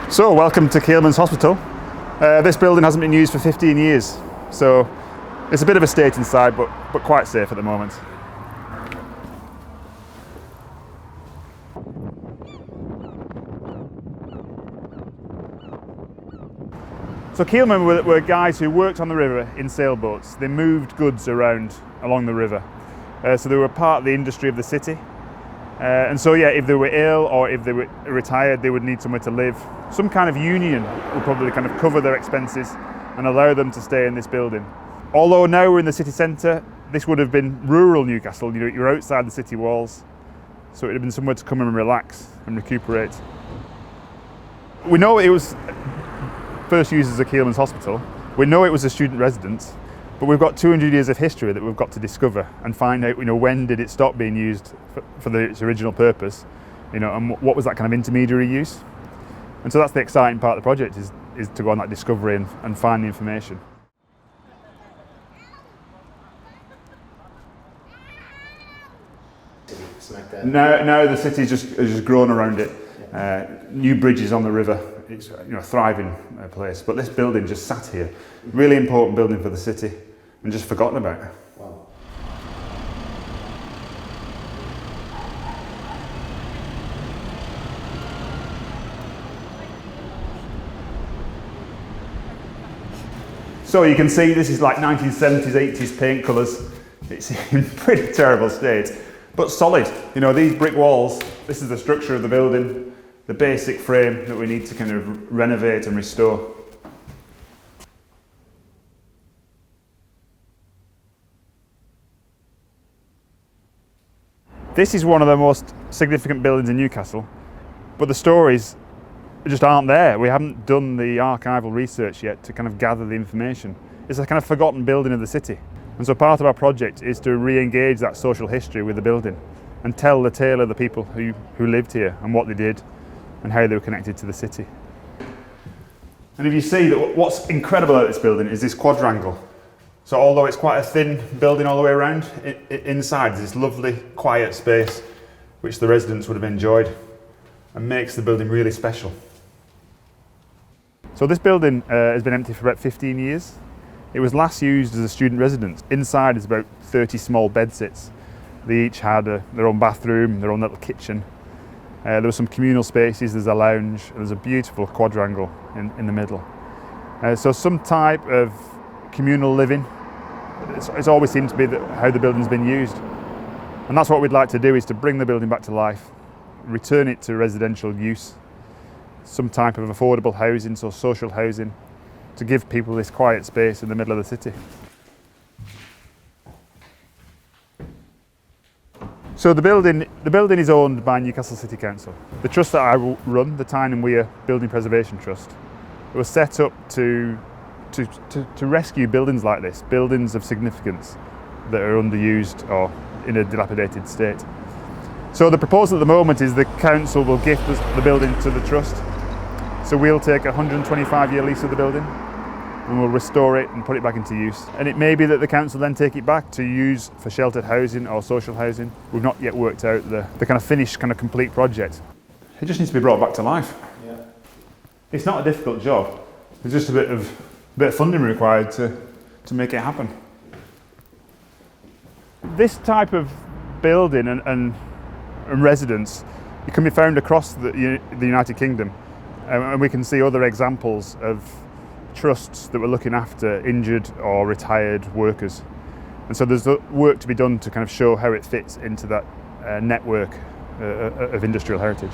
So, welcome to Keelmen's Hospital. This building hasn't been used for 15 years, so it's a bit of a state inside, but quite safe at the moment. So Keelmen were guys who worked on the river in sailboats. They moved goods around along the river. So they were part of the industry of the city. And so yeah, if they were ill or if they were retired, they would need somewhere to live. Some kind of union would probably kind of cover their expenses and allow them to stay in this building. Although now we're in the city centre, this would have been rural Newcastle. You know, you're outside the city walls, so it would have been somewhere to come and relax and recuperate. We know it was first used as a Keelmen's Hospital. We know it was a student residence, but we've got 200 years of history that we've got to discover and find out, you know, when did it stop being used for its original purpose, you know, and what was that kind of intermediary use. And so that's the exciting part of the project, is to go on that discovery and find the information. Like now the city's just grown around it. New bridges on the river. It's a thriving place. But this building just sat here, really important building for the city, and just forgotten about. Wow. So you can see this is like 1970s, 80s paint colours. It's in pretty terrible state, but solid. You know, these brick walls, this is the structure of the building, the basic frame that we need to kind of renovate and restore. This is one of the most significant buildings in Newcastle, but the stories just aren't there. We haven't done the archival research yet to kind of gather the information. It's a kind of forgotten building of the city. And so part of our project is to re-engage that social history with the building and tell the tale of the people who lived here and what they did and how they were connected to the city. And if you see that what's incredible about this building is this quadrangle. So although it's quite a thin building all the way around, inside there's this lovely quiet space which the residents would have enjoyed and makes the building really special. So this building has been empty for about 15 years. It was last used as a student residence. Inside is about 30 small bedsits. They each had their own bathroom, their own little kitchen. There were some communal spaces, there's a lounge, and there's a beautiful quadrangle in the middle. So some type of communal living. It's always seemed to be how the building's been used. And that's what we'd like to do, is to bring the building back to life, return it to residential use, some type of affordable housing, so social housing, to give people this quiet space in the middle of the city. So the building is owned by Newcastle City Council. The trust that I run, the Tyne and Weir Building Preservation Trust, it was set up to rescue buildings like this, buildings of significance that are underused or in a dilapidated state. So the proposal at the moment is the council will gift the building to the trust. So we'll take a 125-year lease of the building and we'll restore it and put it back into use. And it may be that the council then take it back to use for sheltered housing or social housing. We've not yet worked out the kind of finished, kind of complete project. It just needs to be brought back to life. Yeah. It's not a difficult job. There's just a bit of funding required to make it happen. This type of building and residence, it can be found across the United Kingdom. And we can see other examples of trusts that were looking after injured or retired workers. And so there's work to be done to kind of show how it fits into that network of industrial heritage.